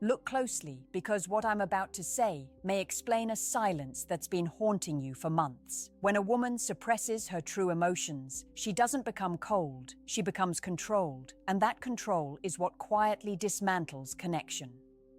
Look closely, because what I'm about to say may explain a silence that's been haunting you for months. When a woman suppresses her true emotions, she doesn't become cold, she becomes controlled, and that control is what quietly dismantles connection.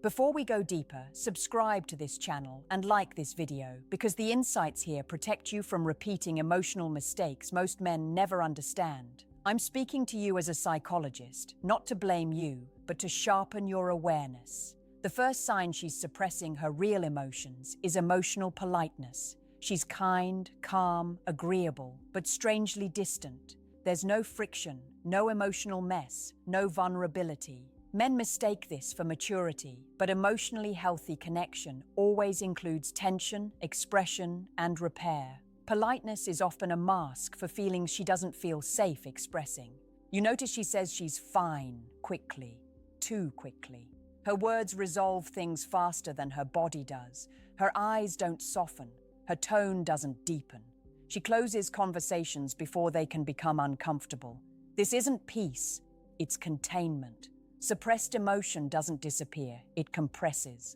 Before we go deeper, subscribe to this channel and like this video, because the insights here protect you from repeating emotional mistakes most men never understand. I'm speaking to you as a psychologist, not to blame you, but to sharpen your awareness. The first sign she's suppressing her real emotions is emotional politeness. She's kind, calm, agreeable, but strangely distant. There's no friction, no emotional mess, no vulnerability. Men mistake this for maturity, but emotionally healthy connection always includes tension, expression, and repair. Politeness is often a mask for feelings she doesn't feel safe expressing. You notice she says she's fine quickly, too quickly. Her words resolve things faster than her body does. Her eyes don't soften. Her tone doesn't deepen. She closes conversations before they can become uncomfortable. This isn't peace, it's containment. Suppressed emotion doesn't disappear, it compresses.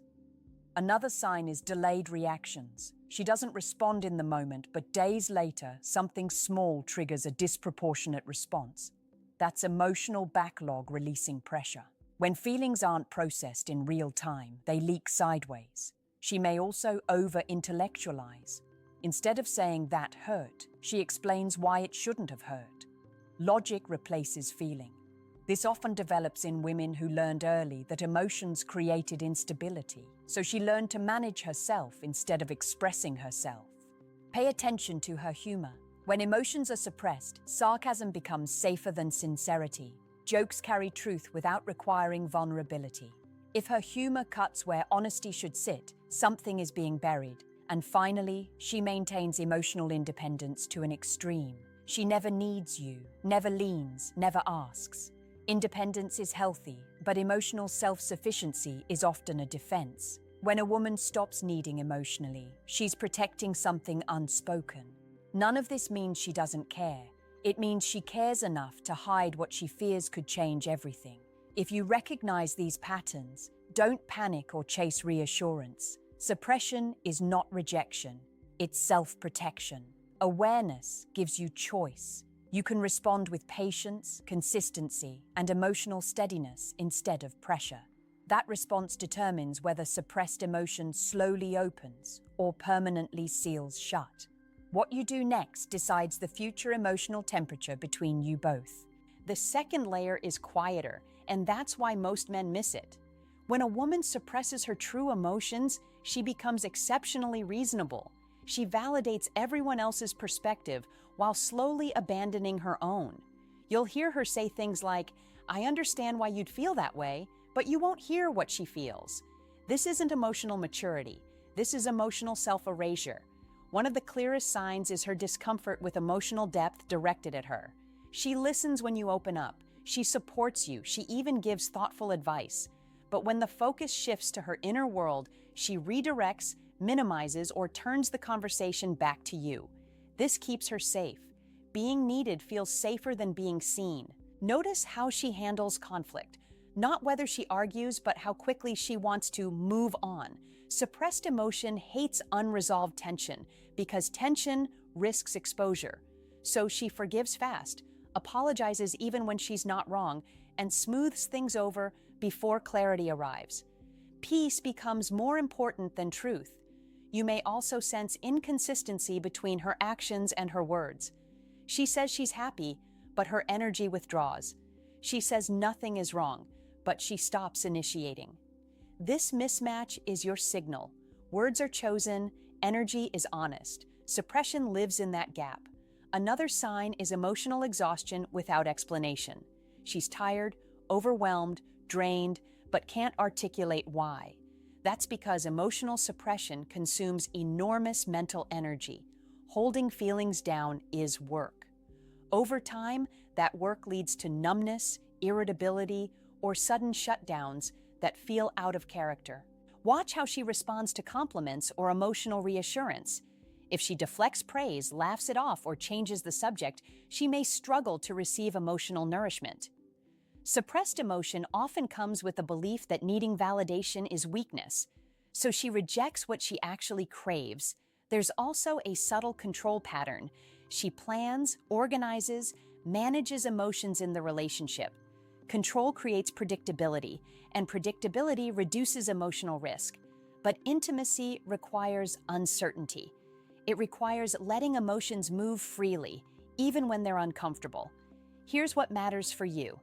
Another sign is delayed reactions. She doesn't respond in the moment, but days later, something small triggers a disproportionate response. That's emotional backlog releasing pressure. When feelings aren't processed in real time, they leak sideways. She may also over-intellectualize. Instead of saying that hurt, she explains why it shouldn't have hurt. Logic replaces feeling. This often develops in women who learned early that emotions created instability, so she learned to manage herself instead of expressing herself. Pay attention to her humor. When emotions are suppressed, sarcasm becomes safer than sincerity. Jokes carry truth without requiring vulnerability. If her humor cuts where honesty should sit, something is being buried. And finally, she maintains emotional independence to an extreme. She never needs you, never leans, never asks. Independence is healthy, but emotional self-sufficiency is often a defense. When a woman stops needing emotionally, she's protecting something unspoken. None of this means she doesn't care. It means she cares enough to hide what she fears could change everything. If you recognize these patterns, don't panic or chase reassurance. Suppression is not rejection, it's self-protection. Awareness gives you choice. You can respond with patience, consistency, and emotional steadiness instead of pressure. That response determines whether suppressed emotion slowly opens or permanently seals shut. What you do next decides the future emotional temperature between you both. The second layer is quieter, and that's why most men miss it. When a woman suppresses her true emotions, she becomes exceptionally reasonable. She validates everyone else's perspective while slowly abandoning her own. You'll hear her say things like, "I understand why you'd feel that way," but you won't hear what she feels. This isn't emotional maturity. This is emotional self-erasure. One of the clearest signs is her discomfort with emotional depth directed at her. She listens when you open up. She supports you. She even gives thoughtful advice. But when the focus shifts to her inner world, she redirects, minimizes, or turns the conversation back to you. This keeps her safe. Being needed feels safer than being seen. Notice how she handles conflict. Not whether she argues, but how quickly she wants to move on. Suppressed emotion hates unresolved tension because tension risks exposure. So she forgives fast, apologizes even when she's not wrong, and smooths things over before clarity arrives. Peace becomes more important than truth. You may also sense inconsistency between her actions and her words. She says she's happy, but her energy withdraws. She says nothing is wrong, but she stops initiating. This mismatch is your signal. Words are chosen, energy is honest. Suppression lives in that gap. Another sign is emotional exhaustion without explanation. She's tired, overwhelmed, drained, but can't articulate why. That's because emotional suppression consumes enormous mental energy. Holding feelings down is work. Over time, that work leads to numbness, irritability, or sudden shutdowns that feel out of character. Watch how she responds to compliments or emotional reassurance. If she deflects praise, laughs it off, or changes the subject, she may struggle to receive emotional nourishment. Suppressed emotion often comes with the belief that needing validation is weakness, so she rejects what she actually craves. There's also a subtle control pattern. She plans, organizes, manages emotions in the relationship. Control creates predictability, and predictability reduces emotional risk. But intimacy requires uncertainty. It requires letting emotions move freely, even when they're uncomfortable. Here's what matters for you.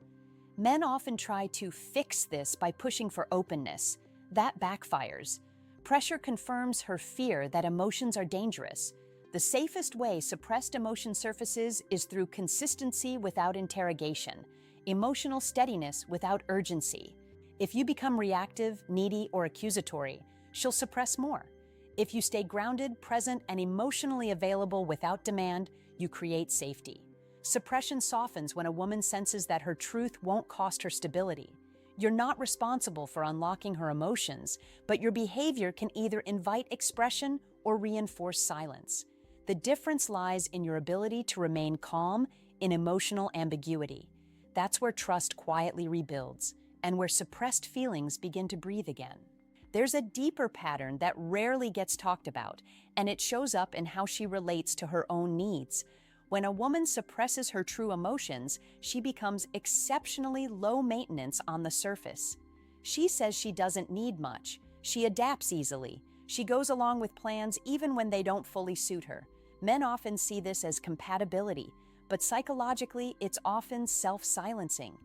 Men often try to fix this by pushing for openness. That backfires. Pressure confirms her fear that emotions are dangerous. The safest way suppressed emotion surfaces is through consistency without interrogation, emotional steadiness without urgency. If you become reactive, needy, or accusatory, she'll suppress more. If you stay grounded, present, and emotionally available without demand, you create safety. Suppression softens when a woman senses that her truth won't cost her stability. You're not responsible for unlocking her emotions, but your behavior can either invite expression or reinforce silence. The difference lies in your ability to remain calm in emotional ambiguity. That's where trust quietly rebuilds, and where suppressed feelings begin to breathe again. There's a deeper pattern that rarely gets talked about, and it shows up in how she relates to her own needs. When a woman suppresses her true emotions, she becomes exceptionally low maintenance on the surface. She says she doesn't need much. She adapts easily. She goes along with plans even when they don't fully suit her. Men often see this as compatibility, but psychologically, it's often self-silencing.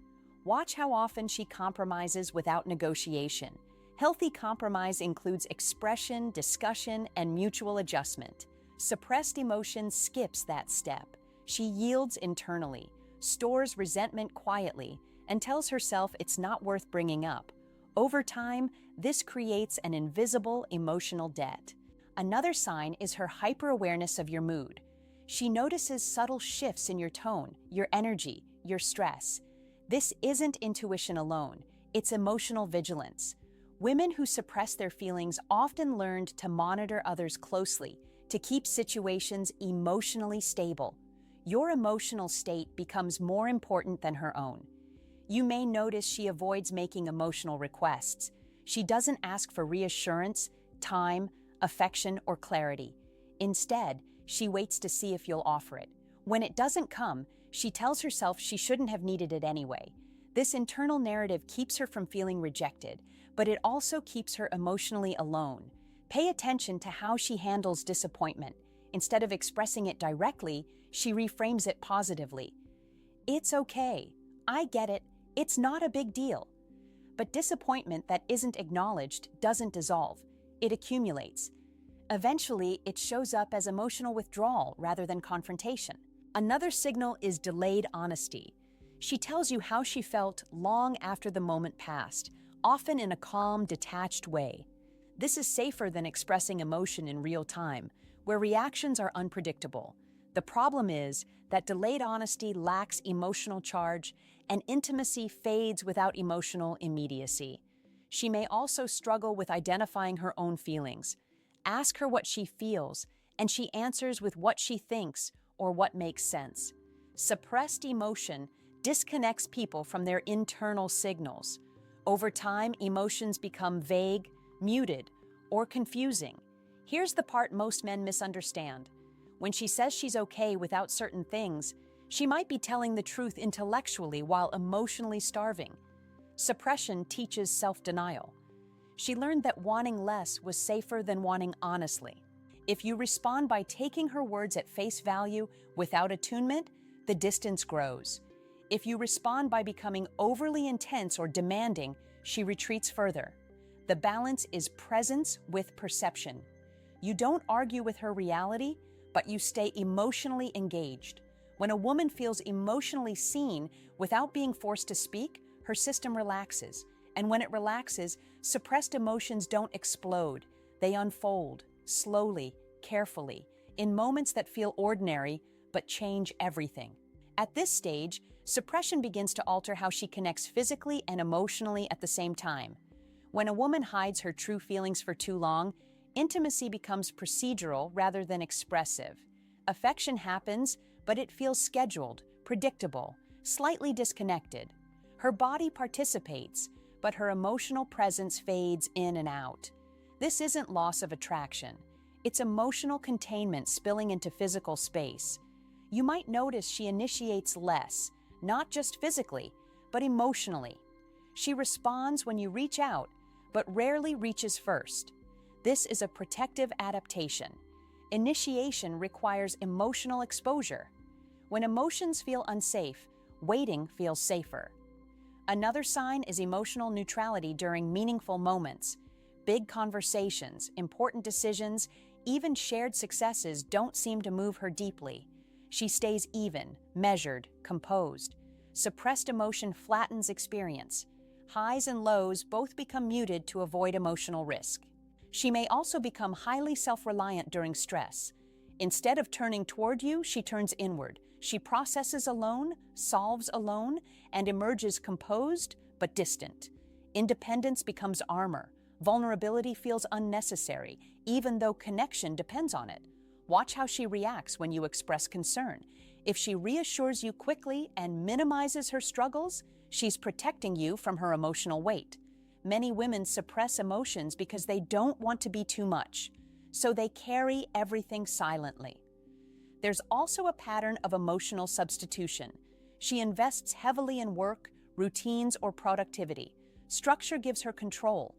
Watch how often she compromises without negotiation. Healthy compromise includes expression, discussion, and mutual adjustment. Suppressed emotion skips that step. She yields internally, stores resentment quietly, and tells herself it's not worth bringing up. Over time, this creates an invisible emotional debt. Another sign is her hyper-awareness of your mood. She notices subtle shifts in your tone, your energy, your stress. This isn't intuition alone, it's emotional vigilance. Women who suppress their feelings often learned to monitor others closely, to keep situations emotionally stable. Your emotional state becomes more important than her own. You may notice she avoids making emotional requests. She doesn't ask for reassurance, time, affection, or clarity. Instead, she waits to see if you'll offer it. When it doesn't come, she tells herself she shouldn't have needed it anyway. This internal narrative keeps her from feeling rejected, but it also keeps her emotionally alone. Pay attention to how she handles disappointment. Instead of expressing it directly, she reframes it positively. It's okay. I get it. It's not a big deal. But disappointment that isn't acknowledged doesn't dissolve. It accumulates. Eventually, it shows up as emotional withdrawal rather than confrontation. Another signal is delayed honesty. She tells you how she felt long after the moment passed, often in a calm, detached way. This is safer than expressing emotion in real time, where reactions are unpredictable. The problem is that delayed honesty lacks emotional charge, and intimacy fades without emotional immediacy. She may also struggle with identifying her own feelings. Ask her what she feels, and she answers with what she thinks or what makes sense. Suppressed emotion disconnects people from their internal signals. Over time, emotions become vague, muted, or confusing. Here's the part most men misunderstand. When she says she's okay without certain things, she might be telling the truth intellectually while emotionally starving. Suppression teaches self-denial. She learned that wanting less was safer than wanting honestly. If you respond by taking her words at face value without attunement, the distance grows. If you respond by becoming overly intense or demanding, she retreats further. The balance is presence with perception. You don't argue with her reality, but you stay emotionally engaged. When a woman feels emotionally seen without being forced to speak, her system relaxes. And when it relaxes, suppressed emotions don't explode. They unfold, slowly, carefully, in moments that feel ordinary but change everything. At this stage, suppression begins to alter how she connects physically and emotionally at the same time. When a woman hides her true feelings for too long, intimacy becomes procedural rather than expressive. Affection happens, but it feels scheduled, predictable, slightly disconnected. Her body participates, but her emotional presence fades in and out. This isn't loss of attraction. It's emotional containment spilling into physical space. You might notice she initiates less, not just physically, but emotionally. She responds when you reach out, but rarely reaches first. This is a protective adaptation. Initiation requires emotional exposure. When emotions feel unsafe, waiting feels safer. Another sign is emotional neutrality during meaningful moments. Big conversations, important decisions, even shared successes don't seem to move her deeply. She stays even, measured, composed. Suppressed emotion flattens experience. Highs and lows both become muted to avoid emotional risk. She may also become highly self-reliant during stress. Instead of turning toward you, she turns inward. She processes alone, solves alone, and emerges composed but distant. Independence becomes armor. Vulnerability feels unnecessary, even though connection depends on it. Watch how she reacts when you express concern. If she reassures you quickly and minimizes her struggles, she's protecting you from her emotional weight. Many women suppress emotions because they don't want to be too much, so they carry everything silently. There's also a pattern of emotional substitution. She invests heavily in work, routines, or productivity. Structure gives her control.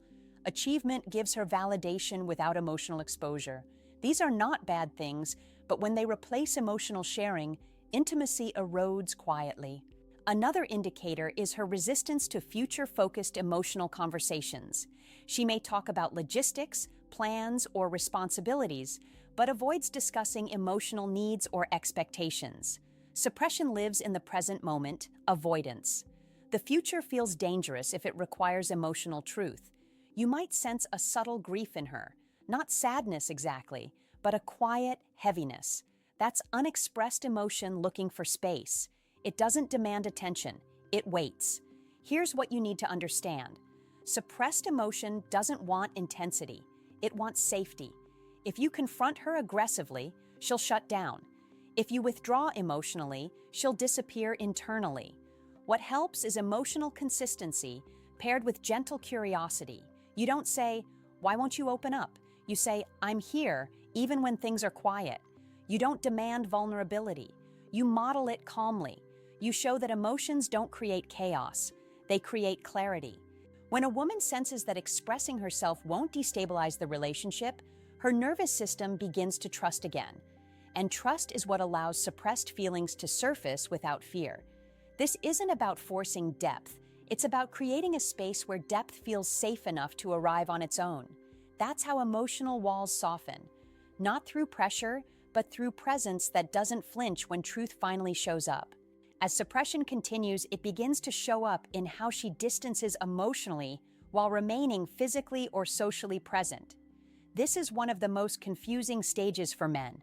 Achievement gives her validation without emotional exposure. These are not bad things, but when they replace emotional sharing, intimacy erodes quietly. Another indicator is her resistance to future-focused emotional conversations. She may talk about logistics, plans, or responsibilities, but avoids discussing emotional needs or expectations. Suppression lives in the present moment, avoidance. The future feels dangerous if it requires emotional truth. You might sense a subtle grief in her, not sadness exactly, but a quiet heaviness. That's unexpressed emotion looking for space. It doesn't demand attention, it waits. Here's what you need to understand. Suppressed emotion doesn't want intensity, it wants safety. If you confront her aggressively, she'll shut down. If you withdraw emotionally, she'll disappear internally. What helps is emotional consistency paired with gentle curiosity. You don't say, "Why won't you open up?" You say, "I'm here," even when things are quiet. You don't demand vulnerability. You model it calmly. You show that emotions don't create chaos. They create clarity. When a woman senses that expressing herself won't destabilize the relationship, her nervous system begins to trust again. And trust is what allows suppressed feelings to surface without fear. This isn't about forcing depth. It's about creating a space where depth feels safe enough to arrive on its own. That's how emotional walls soften. Not through pressure, but through presence that doesn't flinch when truth finally shows up. As suppression continues, it begins to show up in how she distances emotionally while remaining physically or socially present. This is one of the most confusing stages for men.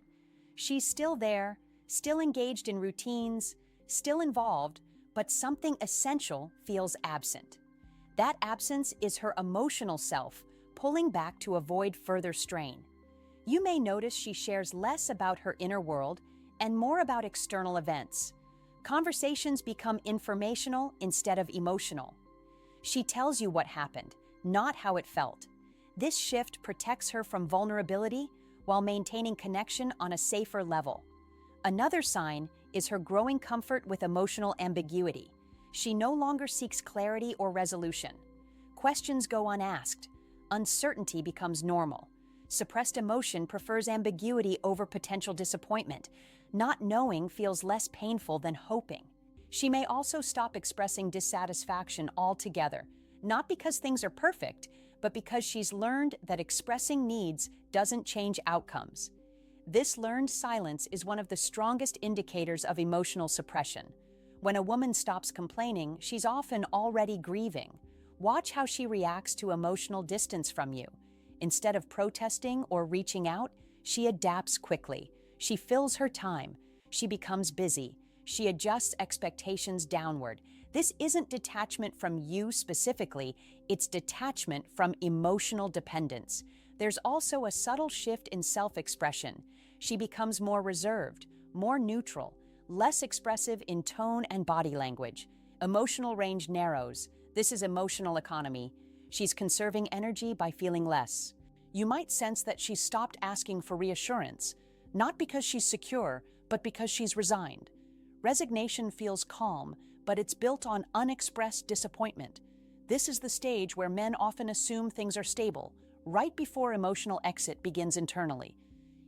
She's still there, still engaged in routines, still involved, but something essential feels absent. That absence is her emotional self, pulling back to avoid further strain. You may notice she shares less about her inner world and more about external events. Conversations become informational instead of emotional. She tells you what happened, not how it felt. This shift protects her from vulnerability while maintaining connection on a safer level. Another sign is her growing comfort with emotional ambiguity. She no longer seeks clarity or resolution. Questions go unasked. Uncertainty becomes normal. Suppressed emotion prefers ambiguity over potential disappointment. Not knowing feels less painful than hoping. She may also stop expressing dissatisfaction altogether, not because things are perfect, but because she's learned that expressing needs doesn't change outcomes. This learned silence is one of the strongest indicators of emotional suppression. When a woman stops complaining, she's often already grieving. Watch how she reacts to emotional distance from you. Instead of protesting or reaching out, she adapts quickly. She fills her time. She becomes busy. She adjusts expectations downward. This isn't detachment from you specifically, it's detachment from emotional dependence. There's also a subtle shift in self-expression. She becomes more reserved, more neutral, less expressive in tone and body language. Emotional range narrows. This is emotional economy. She's conserving energy by feeling less. You might sense that she's stopped asking for reassurance, not because she's secure, but because she's resigned. Resignation feels calm, but it's built on unexpressed disappointment. This is the stage where men often assume things are stable, right before emotional exit begins internally.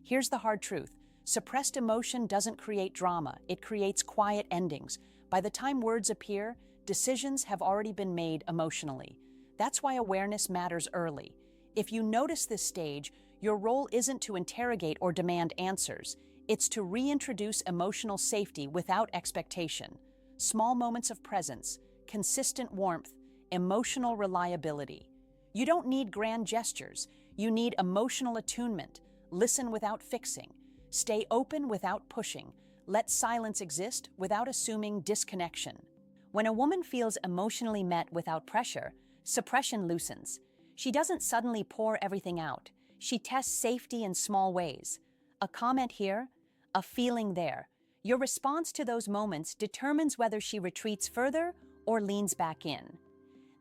Here's the hard truth. Suppressed emotion doesn't create drama, it creates quiet endings. By the time words appear, decisions have already been made emotionally. That's why awareness matters early. If you notice this stage, your role isn't to interrogate or demand answers. It's to reintroduce emotional safety without expectation. Small moments of presence, consistent warmth, emotional reliability. You don't need grand gestures. You need emotional attunement. Listen without fixing. Stay open without pushing. Let silence exist without assuming disconnection. When a woman feels emotionally met without pressure, suppression loosens. She doesn't suddenly pour everything out. She tests safety in small ways. A comment here, a feeling there. Your response to those moments determines whether she retreats further or leans back in.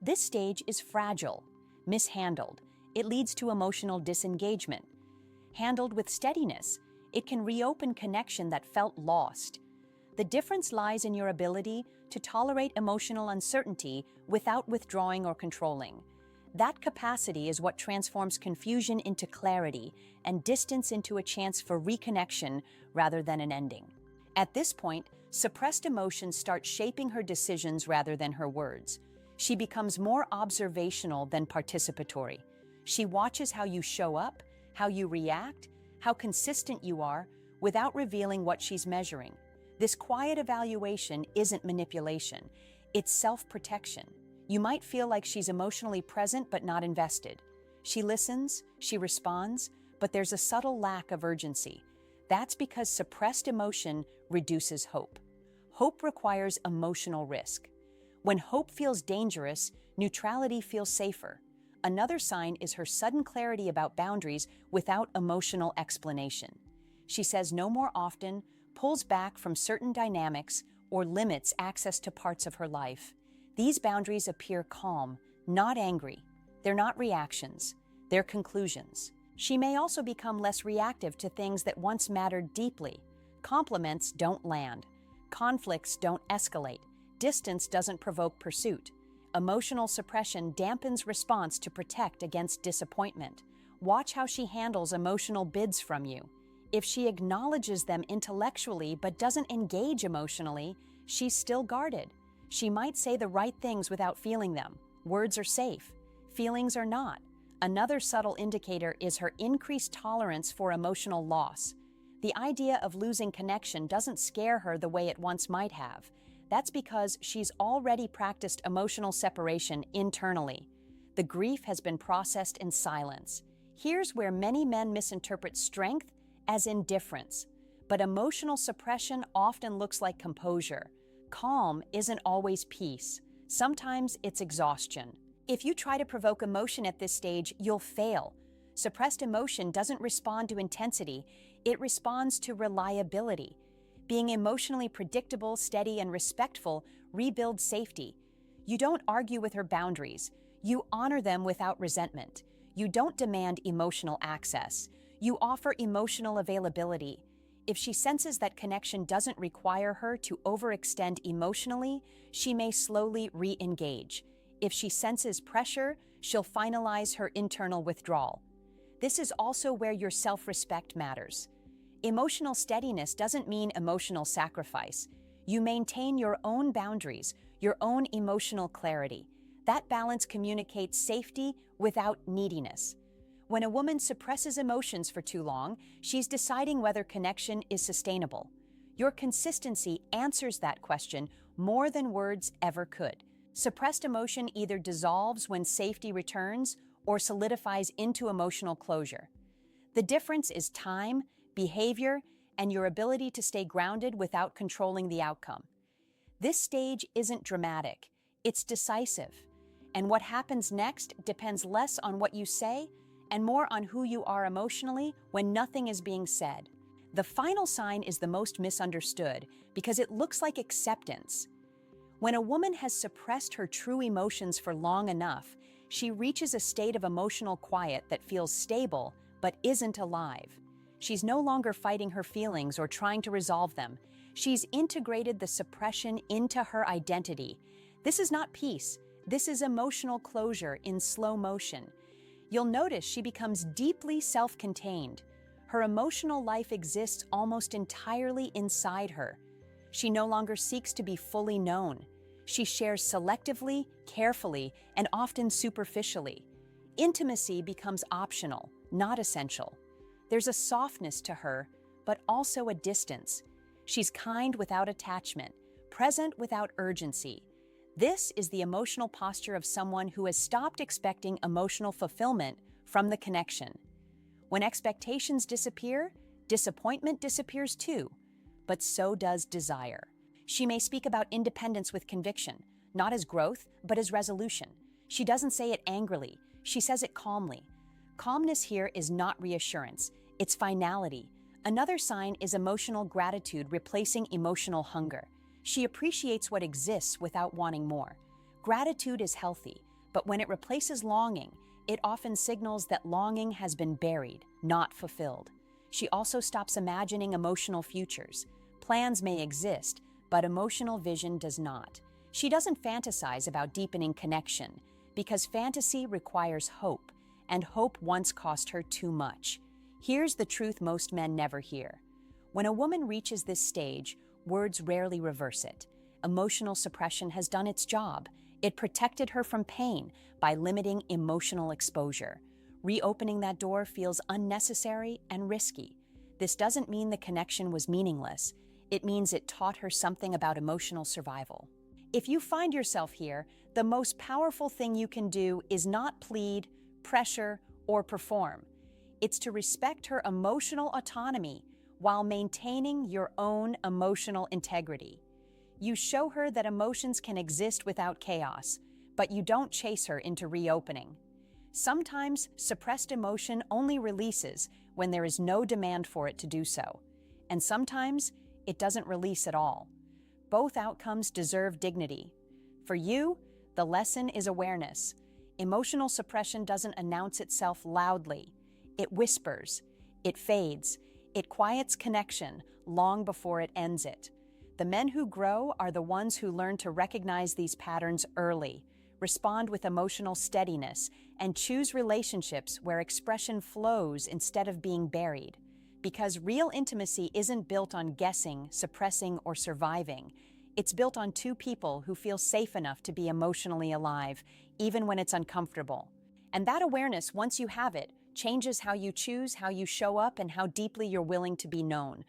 This stage is fragile, mishandled. It leads to emotional disengagement. Handled with steadiness, it can reopen connection that felt lost. The difference lies in your ability to tolerate emotional uncertainty without withdrawing or controlling. That capacity is what transforms confusion into clarity and distance into a chance for reconnection rather than an ending. At this point, suppressed emotions start shaping her decisions rather than her words. She becomes more observational than participatory. She watches how you show up, how you react, how consistent you are, without revealing what she's measuring. This quiet evaluation isn't manipulation, it's self-protection. You might feel like she's emotionally present but not invested. She listens, she responds, but there's a subtle lack of urgency. That's because suppressed emotion reduces hope. Hope requires emotional risk. When hope feels dangerous, neutrality feels safer. Another sign is her sudden clarity about boundaries without emotional explanation. She says no more often, pulls back from certain dynamics, or limits access to parts of her life. These boundaries appear calm, not angry. They're not reactions, they're conclusions. She may also become less reactive to things that once mattered deeply. Compliments don't land. Conflicts don't escalate. Distance doesn't provoke pursuit. Emotional suppression dampens response to protect against disappointment. Watch how she handles emotional bids from you. If she acknowledges them intellectually but doesn't engage emotionally, she's still guarded. She might say the right things without feeling them. Words are safe. Feelings are not. Another subtle indicator is her increased tolerance for emotional loss. The idea of losing connection doesn't scare her the way it once might have. That's because she's already practiced emotional separation internally. The grief has been processed in silence. Here's where many men misinterpret strength as indifference. But emotional suppression often looks like composure. Calm isn't always peace. Sometimes it's exhaustion. If you try to provoke emotion at this stage, you'll fail. Suppressed emotion doesn't respond to intensity, it responds to reliability. Being emotionally predictable, steady, and respectful rebuilds safety. You don't argue with her boundaries. You honor them without resentment. You don't demand emotional access. You offer emotional availability. If she senses that connection doesn't require her to overextend emotionally, she may slowly re-engage. If she senses pressure, she'll finalize her internal withdrawal. This is also where your self-respect matters. Emotional steadiness doesn't mean emotional sacrifice. You maintain your own boundaries, your own emotional clarity. That balance communicates safety without neediness. When a woman suppresses emotions for too long, she's deciding whether connection is sustainable. Your consistency answers that question more than words ever could. Suppressed emotion either dissolves when safety returns or solidifies into emotional closure. The difference is time, behavior, and your ability to stay grounded without controlling the outcome. This stage isn't dramatic, it's decisive. And what happens next depends less on what you say and more on who you are emotionally when nothing is being said. The final sign is the most misunderstood because it looks like acceptance. When a woman has suppressed her true emotions for long enough, she reaches a state of emotional quiet that feels stable but isn't alive. She's no longer fighting her feelings or trying to resolve them. She's integrated the suppression into her identity. This is not peace. This is emotional closure in slow motion. You'll notice she becomes deeply self-contained. Her emotional life exists almost entirely inside her. She no longer seeks to be fully known. She shares selectively, carefully, and often superficially. Intimacy becomes optional, not essential. There's a softness to her, but also a distance. She's kind without attachment, present without urgency. This is the emotional posture of someone who has stopped expecting emotional fulfillment from the connection. When expectations disappear, disappointment disappears too, but so does desire. She may speak about independence with conviction, not as growth, but as resolution. She doesn't say it angrily, she says it calmly. Calmness here is not reassurance, it's finality. Another sign is emotional gratitude replacing emotional hunger. She appreciates what exists without wanting more. Gratitude is healthy, but when it replaces longing, it often signals that longing has been buried, not fulfilled. She also stops imagining emotional futures. Plans may exist, but emotional vision does not. She doesn't fantasize about deepening connection, because fantasy requires hope, and hope once cost her too much. Here's the truth most men never hear. When a woman reaches this stage, words rarely reverse it. Emotional suppression has done its job. It protected her from pain by limiting emotional exposure. Reopening that door feels unnecessary and risky. This doesn't mean the connection was meaningless. It means it taught her something about emotional survival. If you find yourself here, the most powerful thing you can do is not plead, pressure, or perform. It's to respect her emotional autonomy while maintaining your own emotional integrity. You show her that emotions can exist without chaos, but you don't chase her into reopening. Sometimes suppressed emotion only releases when there is no demand for it to do so, and sometimes it doesn't release at all. Both outcomes deserve dignity. For you, the lesson is awareness. Emotional suppression doesn't announce itself loudly. It whispers, it fades, it quiets connection long before it ends it. The men who grow are the ones who learn to recognize these patterns early, respond with emotional steadiness, and choose relationships where expression flows instead of being buried. Because real intimacy isn't built on guessing, suppressing, or surviving. It's built on two people who feel safe enough to be emotionally alive, even when it's uncomfortable. And that awareness, once you have it, changes how you choose, how you show up, and how deeply you're willing to be known.